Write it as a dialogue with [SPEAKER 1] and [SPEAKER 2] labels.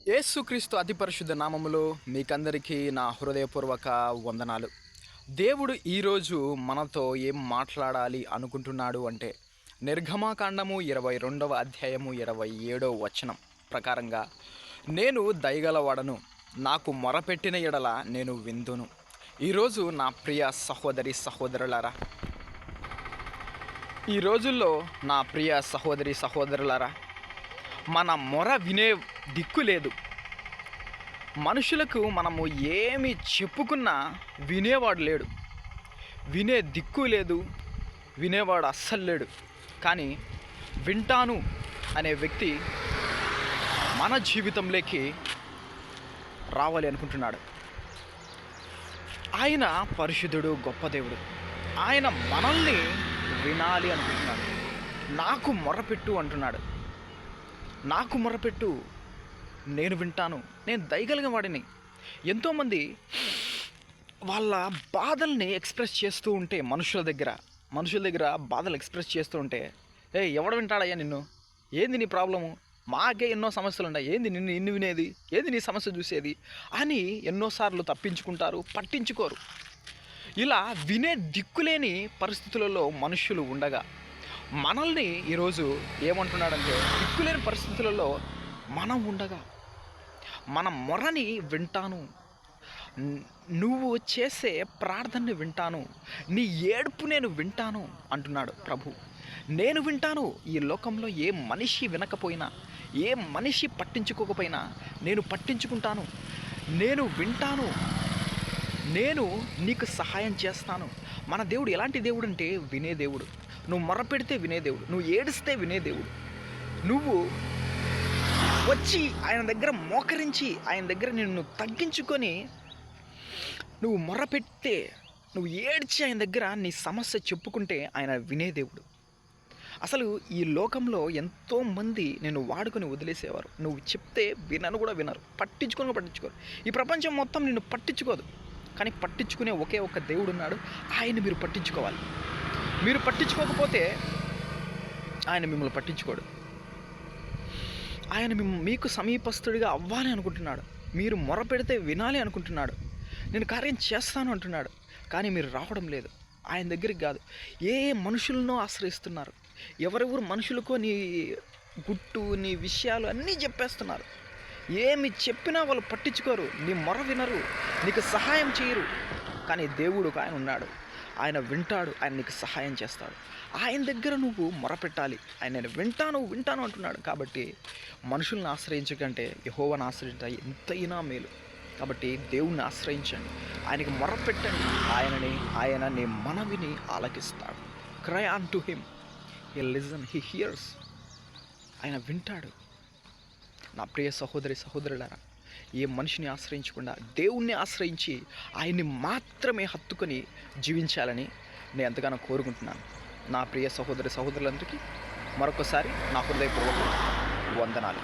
[SPEAKER 1] యేసుక్రీస్తు అతి పరిశుద్ధ నామములో మీకందరికీ నా హృదయపూర్వక వందనాలు. దేవుడు ఈరోజు మనతో ఏం మాట్లాడాలి అనుకుంటున్నాడు అంటే, నిర్గమాకాండము 22వ అధ్యాయము 27వ వచనం ప్రకారంగా, నేను దయగలవాడను, నాకు మొరపెట్టిన ఎడల నేను విందును. ఈరోజు నా ప్రియ సహోదరి సహోదరులారా, ఈ రోజుల్లో నా ప్రియ సహోదరి సహోదరులారా, మన మొర వినే దిక్కు లేదు. మనుషులకు మనము ఏమి చెప్పుకున్నా వినేవాడు లేడు, వినే దిక్కు లేదు, వినేవాడు అస్సలు లేడు. కానీ వింటాను అనే వ్యక్తి మన జీవితంలోకి రావాలి అనుకుంటున్నాడు. ఆయన పరిశుద్ధుడు, గొప్ప దేవుడు. ఆయన మనల్ని వినాలి అనుకుంటున్నాడు. నాకు మొరపెట్టు అంటున్నాడు. నాకు మొరపెట్టు, నేను వింటాను, నేను దయగలిగిన వాడిని. ఎంతోమంది వాళ్ళ బాధల్ని ఎక్స్ప్రెస్ చేస్తూ ఉంటే, మనుషుల దగ్గర బాధలు ఎక్స్ప్రెస్ చేస్తూ ఉంటే, ఎవడు వింటాడయ్యా నిన్ను, ఏంది నీ ప్రాబ్లము, మాకే ఎన్నో సమస్యలు ఉన్నాయి, ఏంది నిన్ను వినేది, ఏంది నీ సమస్య చూసేది అని ఎన్నోసార్లు తప్పించుకుంటారు, పట్టించుకోరు. ఇలా వినే దిక్కులేని పరిస్థితులలో మనుషులు ఉండగా, మనల్ని ఈరోజు ఏమంటున్నాడంటే, దిక్కులేని పరిస్థితులలో మనం ఉండగా మన మొరని వింటాను, నువ్వు చేసే ప్రార్థనని వింటాను, నీ ఏడుపు నేను వింటాను అంటున్నాడు ప్రభు. నేను వింటాను. ఈ లోకంలో ఏ మనిషి వినకపోయినా, ఏ మనిషి పట్టించుకోకపోయినా నేను పట్టించుకుంటాను, నేను వింటాను, నేను నీకు సహాయం చేస్తాను. మన దేవుడు ఎలాంటి దేవుడు అంటే, వినే దేవుడు. నువ్వు మొరపెడితే వినే దేవుడు, నువ్వు ఏడిస్తే వినే దేవుడు. నువ్వు వచ్చి ఆయన దగ్గర మోకరించి, ఆయన దగ్గర నిన్ను తగ్గించుకొని నువ్వు మొరపెడితే, నువ్వు ఏడ్చి ఆయన దగ్గర నీ సమస్య చెప్పుకుంటే ఆయన వినే దేవుడు. అసలు ఈ లోకంలో ఎంతోమంది నిన్ను వాడుకొని వదిలేసేవారు. నువ్వు చెప్తే వినను కూడా వినరు, పట్టించుకోరు. ఈ ప్రపంచం మొత్తం నిన్ను పట్టించుకోదు, కానీ పట్టించుకునే ఒకే ఒక దేవుడు ఉన్నాడు. ఆయన మీరు పట్టించుకోవాలి. మీరు పట్టించుకోకపోతే ఆయన మిమ్మల్ని పట్టించుకోడు. ఆయన మీకు సమీపస్తుడిగా అవ్వాలి అనుకుంటున్నాడు. మీరు మొరపెడితే వినాలి అనుకుంటున్నాడు. నేను కార్యం చేస్తాను అంటున్నాడు. కానీ మీరు రావడం లేదు ఆయన దగ్గరికి. కాదు, ఏ మనుషులనో ఆశ్రయిస్తున్నారు. ఎవరెవరు మనుషులకో నీ గుట్టు, నీ విషయాలు అన్నీ చెప్పేస్తున్నారు. ఏమి చెప్పినా వాళ్ళు పట్టించుకోరు, నీ మొర వినరు, నీకు సహాయం చేయరు. కానీ దేవుడు ఆయన ఉన్నాడు, ఆయన వింటాడు, ఆయన నీకు సహాయం చేస్తాడు. ఆయన దగ్గర నువ్వు మొరపెట్టాలి. ఆయన నేను వింటాను అంటున్నాడు. కాబట్టి మనుషుల్ని ఆశ్రయించకంటే యెహోవాను ఆశ్రయించ ఎంతైనా మేలు. కాబట్టి దేవుణ్ణి ఆశ్రయించండి, ఆయనకి మొరపెట్టండి. ఆయన నీ మనవిని ఆలకిస్తాడు. Cry on to him, he listen, he hears. ఆయన వింటాడు. నా ప్రియ సహోదరి సహోదరులారా, ఏ మనిషిని ఆశ్రయించకుండా దేవుణ్ణి ఆశ్రయించి ఆయన్ని మాత్రమే హత్తుకొని జీవించాలని నేను ఎంతగానో కోరుకుంటున్నాను. నా ప్రియ సహోదరి సహోదరులందరికీ మరొకసారి నా హృదయపూర్వక వందనాలు.